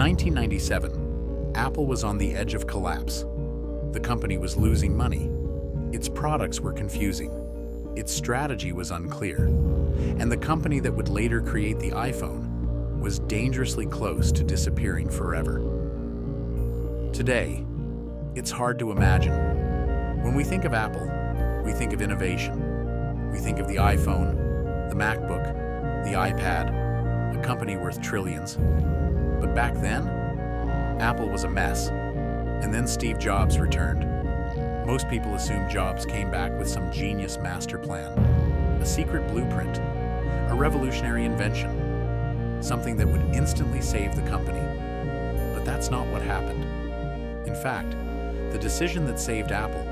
1997, Apple was on the edge of collapse. The company was losing money. Its products were confusing. Its strategy was unclear. And the company that would later create the iPhone was dangerously close to disappearing forever. Today, it's hard to imagine. When we think of Apple, we think of innovation. We think of the iPhone, the MacBook, the iPad, a company worth trillions. But back then, Apple was a mess. And then Steve Jobs returned. Most people assume Jobs came back with some genius master plan, a secret blueprint, a revolutionary invention, something that would instantly save the company. But that's not what happened. In fact, the decision that saved Apple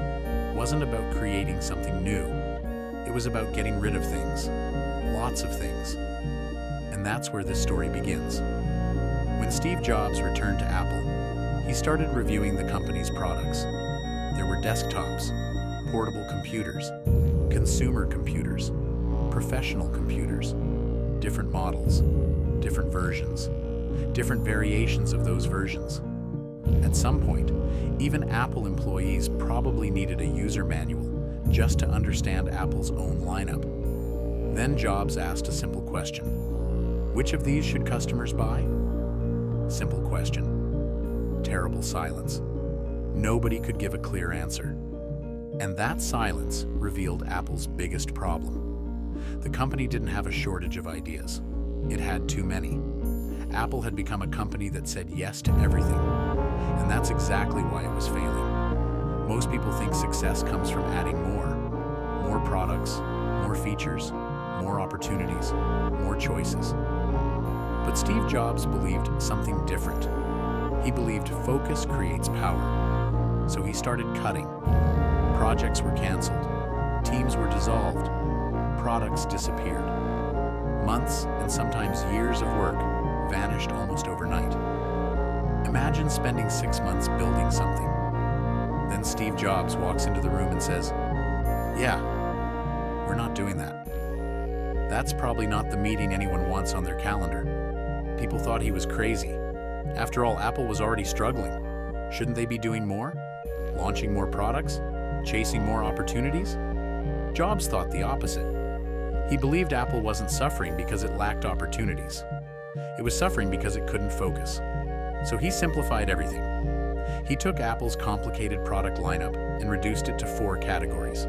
wasn't about creating something new. It was about getting rid of things, lots of things. And that's where this story begins. When Steve Jobs returned to Apple, he started reviewing the company's products. There were desktops, portable computers, consumer computers, professional computers, different models, different versions, different variations of those versions. At some point, even Apple employees probably needed a user manual just to understand Apple's own lineup. Then Jobs asked a simple question. Which of these should customers buy? Simple question. Terrible silence. Nobody could give a clear answer. And that silence revealed Apple's biggest problem. The company didn't have a shortage of ideas. It had too many. Apple had become a company that said yes to everything. And that's exactly why it was failing. Most people think success comes from adding more products, more features, more opportunities, more choices. But Steve Jobs believed something different. He believed focus creates power. So he started cutting. Projects were canceled. Teams were dissolved. Products disappeared. Months and sometimes years of work vanished almost overnight. Imagine spending 6 months building something. Then Steve Jobs walks into the room and says, "Yeah, we're not doing that." That's probably not the meeting anyone wants on their calendar. People thought he was crazy. After all, Apple was already struggling. Shouldn't they be doing more? Launching more products? Chasing more opportunities? Jobs thought the opposite. He believed Apple wasn't suffering because it lacked opportunities. It was suffering because it couldn't focus. So he simplified everything. He took Apple's complicated product lineup and reduced it to 4 categories: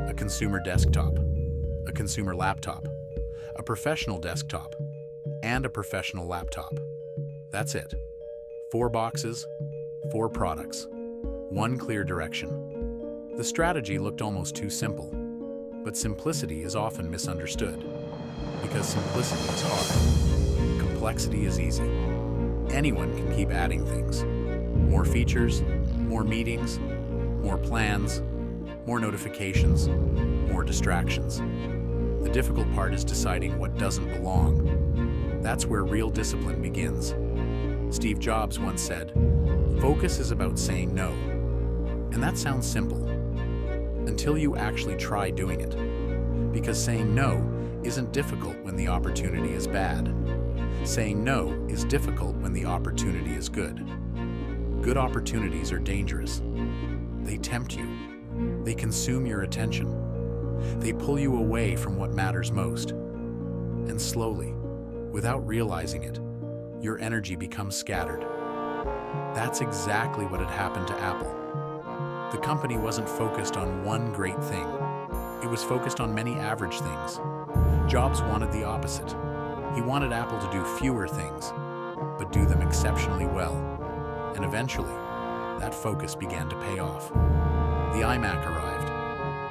a consumer desktop, a consumer laptop, a professional desktop, and a professional laptop. That's it. 4 boxes, 4 products, 1 clear direction. The strategy looked almost too simple, but simplicity is often misunderstood because simplicity is hard. Complexity is easy. Anyone can keep adding things. More features, more meetings, more plans, more notifications, more distractions. The difficult part is deciding what doesn't belong. That's where real discipline begins. Steve Jobs once said, "Focus is about saying no." And that sounds simple, until you actually try doing it. Because saying no isn't difficult when the opportunity is bad. Saying no is difficult when the opportunity is good. Good opportunities are dangerous. They tempt you. They consume your attention. They pull you away from what matters most. And slowly, without realizing it, your energy becomes scattered. That's exactly what had happened to Apple. The company wasn't focused on one great thing. It was focused on many average things. Jobs wanted the opposite. He wanted Apple to do fewer things, but do them exceptionally well. And eventually, that focus began to pay off. The iMac arrived,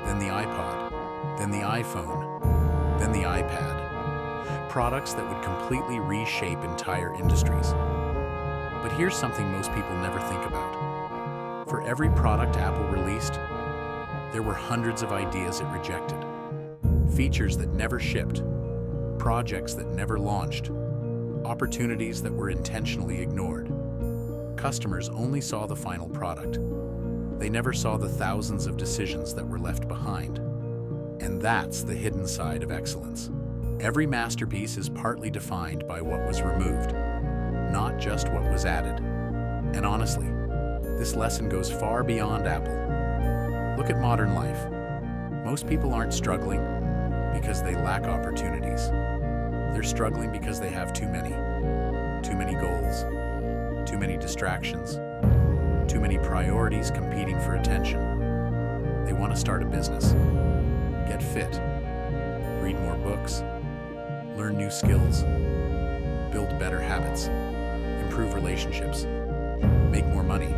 then the iPod, then the iPhone, then the iPad. Products that would completely reshape entire industries. But here's something most people never think about. For every product Apple released, there were hundreds of ideas it rejected. Features that never shipped, projects that never launched, opportunities that were intentionally ignored. Customers only saw the final product. They never saw the thousands of decisions that were left behind. And that's the hidden side of excellence. Every masterpiece is partly defined by what was removed. not just what was added. And honestly, this lesson goes far beyond Apple. Look at modern life. Most people aren't struggling because they lack opportunities. They're struggling because they have too many goals, too many distractions, too many priorities competing for attention. They want to start a business, get fit, read more books, learn new skills, build better habits, improve relationships, make more money,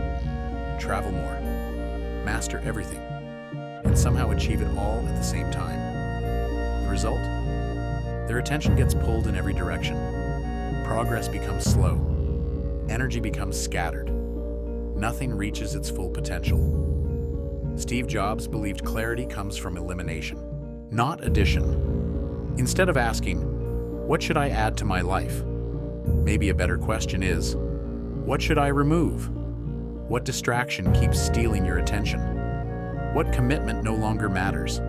travel more, master everything, and somehow achieve it all at the same time. The result? Their attention gets pulled in every direction. Progress becomes slow. Energy becomes scattered. Nothing reaches its full potential. Steve Jobs believed clarity comes from elimination, not addition. Instead of asking, "What should I add to my life?" maybe a better question is, "What should I remove?" What distraction keeps stealing your attention? What commitment no longer matters?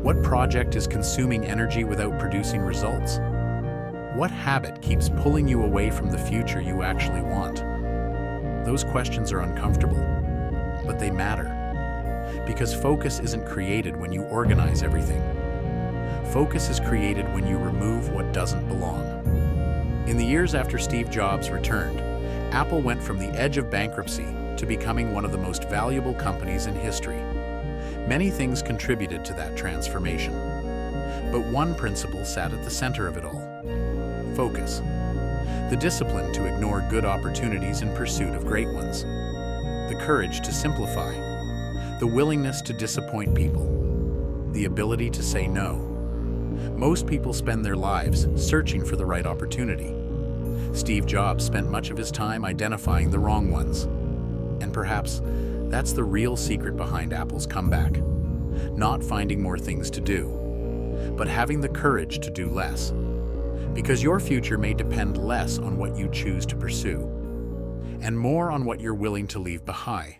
What project is consuming energy without producing results? What habit keeps pulling you away from the future you actually want? Those questions are uncomfortable, but they matter. Because focus isn't created when you organize everything. Focus is created when you remove what doesn't belong. In the years after Steve Jobs returned, Apple went from the edge of bankruptcy to becoming one of the most valuable companies in history. Many things contributed to that transformation, but one principle sat at the center of it all: focus. The discipline to ignore good opportunities in pursuit of great ones. The courage to simplify. The willingness to disappoint people. The ability to say no. Most people spend their lives searching for the right opportunity. Steve Jobs spent much of his time identifying the wrong ones. And perhaps that's the real secret behind Apple's comeback. Not finding more things to do, but having the courage to do less. Because your future may depend less on what you choose to pursue, and more on what you're willing to leave behind.